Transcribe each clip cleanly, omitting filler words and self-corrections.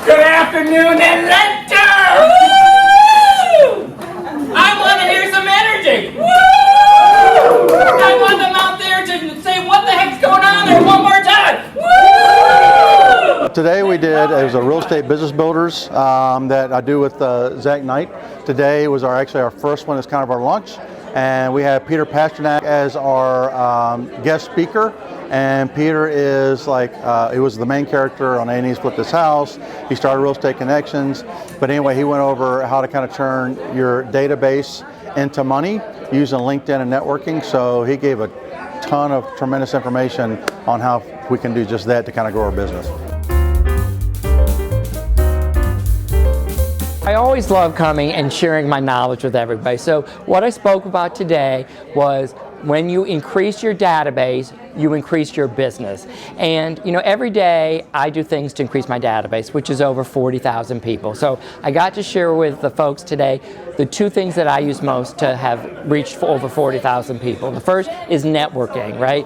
Good afternoon, Atlanta! Woo! I want to hear some energy. Woo! I want them out there to say what the heck's going on there one more time. Woo! Today we did, it was a real estate business builders that I do with Zach Knight. Today was actually our first one. It's kind of our launch. And we have Peter Pasternak as our guest speaker. And Peter is like, he was the main character on A&E's Flip This House. He started Real Estate Connections. But anyway, he went over how to kind of turn your database into money using LinkedIn and networking. So he gave a ton of tremendous information on how we can do just that to kind of grow our business. I always love coming and sharing my knowledge with everybody. So what I spoke about today was when you increase your database, you increase your business. And you know, every day I do things to increase my database, which is over 40,000 people. So I got to share with the folks today the two things that I use most to have reached for over 40,000 people. The first is networking, right?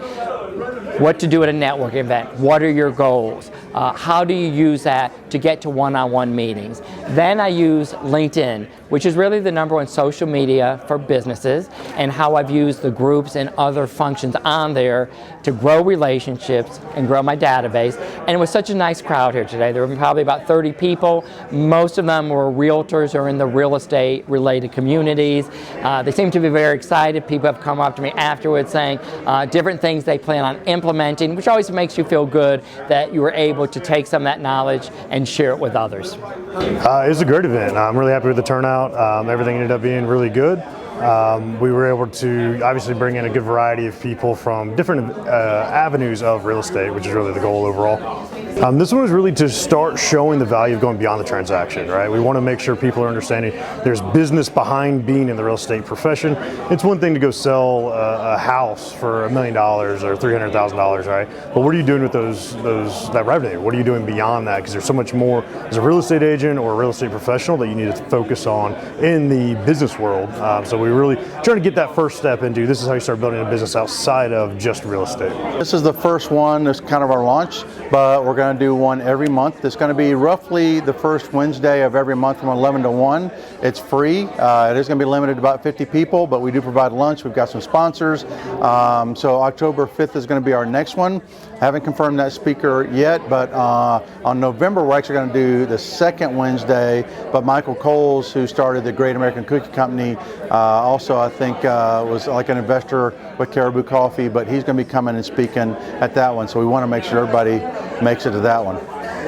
What to do at a networking event, what are your goals, how do you use that to get to one-on-one meetings. Then I use LinkedIn, which is really the #1 social media for businesses, and how I've used the groups and other functions on there to grow relationships and grow my database. And it was such a nice crowd here today. There were probably about 30 people. Most of them were realtors or in the real estate related communities. They seem to be very excited. People have come up to me afterwards saying different things they plan on implementing, which always makes you feel good that you were able to take some of that knowledge and share it with others. It was a great event. I'm really happy with the turnout. Everything ended up being really good. We were able to obviously bring in a good variety of people from different avenues of real estate, which is really the goal overall. This one was really to start showing the value of going beyond the transaction, right? We want to make sure people are understanding there's business behind being in the real estate profession. It's one thing to go sell a house for $1 million or $300,000, right? But what are you doing with that revenue? What are you doing beyond that? Because there's so much more as a real estate agent or a real estate professional that you need to focus on in the business world. So we really trying to get that first step into this is how you start building a business outside of just real estate. This is the first one. This is kind of our launch, but we're going to do one every month. It's going to be roughly the first Wednesday of every month from 11 to 1. It's free. It is going to be limited to about 50 people, but we do provide lunch. We've got some sponsors. So October 5th is going to be our next one. I haven't confirmed that speaker yet, but on November we're actually going to do the second Wednesday. But Michael Coles, who started the Great American Cookie Company, also I think was like an investor with Caribou Coffee, but he's going to be coming and speaking at that one. So we want to make sure everybody makes it to that one.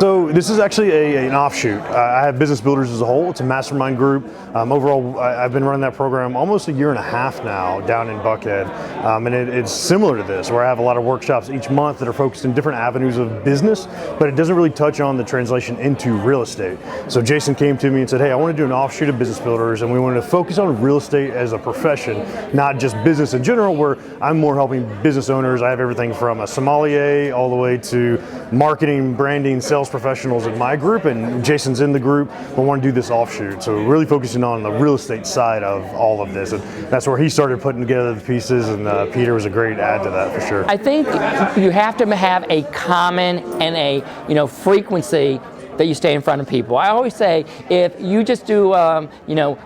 So this is actually an offshoot. I have Business Builders as a whole. It's a mastermind group. Overall, I've been running that program almost a year and a half now down in Buckhead. And it's similar to this, where I have a lot of workshops each month that are focused in different avenues of business, but it doesn't really touch on the translation into real estate. So Jason came to me and said, hey, I want to do an offshoot of Business Builders, and we wanted to focus on real estate as a profession, not just business in general, where I'm more helping business owners. I have everything from a sommelier all the way to marketing, branding, sales professionals in my group, and Jason's in the group, but want to do this offshoot. So we're really focusing on the real estate side of all of this, and that's where he started putting together the pieces, and Peter was a great add to that for sure. I think you have to have a common and a frequency that you stay in front of people. I always say if you just do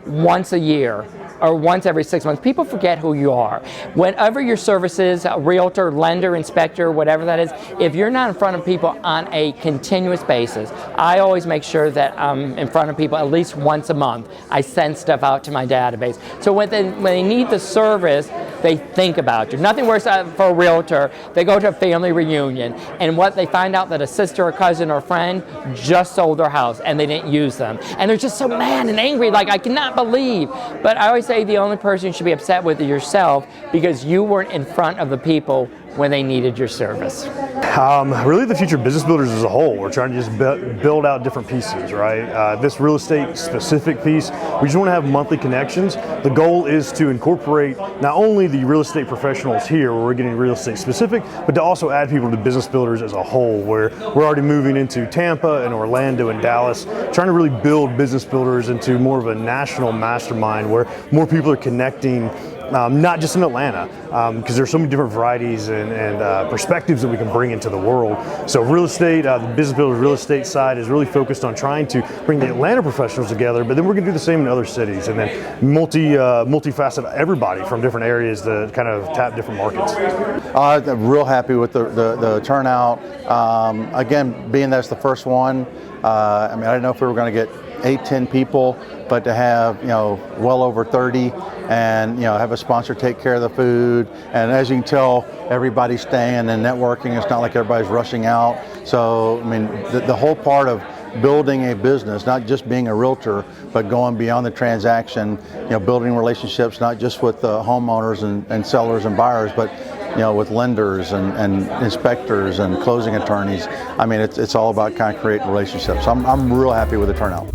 once a year or once every 6 months, people forget who you are. Whenever your service is, a realtor, lender, inspector, whatever that is, if you're not in front of people on a continuous basis, I always make sure that I'm in front of people at least once a month. I send stuff out to my database. So when they need the service, they think about you. Nothing worse for a realtor. They go to a family reunion, and what they find out that a sister or cousin or friend just sold their house and they didn't use them. And they're just so mad and angry, like, I cannot believe. But I always say the only person you should be upset with is yourself, because you weren't in front of the people when they needed your service. Really the future of Business Builders as a whole, we're trying to just build out different pieces, right? This real estate specific piece, we just want to have monthly connections. The goal is to incorporate not only the real estate professionals here, where we're getting real estate specific, but to also add people to Business Builders as a whole, where we're already moving into Tampa and Orlando and Dallas, trying to really build Business Builders into more of a national mastermind where more people are connecting not just in Atlanta, because there's so many different varieties and perspectives that we can bring into the world. So real estate, the Business Builders real estate side is really focused on trying to bring the Atlanta professionals together, but then we're going to do the same in other cities, and then multifaceted everybody from different areas to kind of tap different markets. I'm real happy with the turnout. Again, being that's the first one, I mean, I didn't know if we were going to get 8-10 people, but to have, you know, well over 30, and, you know, have a sponsor take care of the food, and as you can tell, everybody's staying and networking. It's not like everybody's rushing out. So I mean, the whole part of building a business, not just being a realtor, but going beyond the transaction, you know, building relationships not just with the homeowners and sellers and buyers, but, you know, with lenders and inspectors and closing attorneys. I mean, it's all about kind of creating relationships. I'm real happy with the turnout.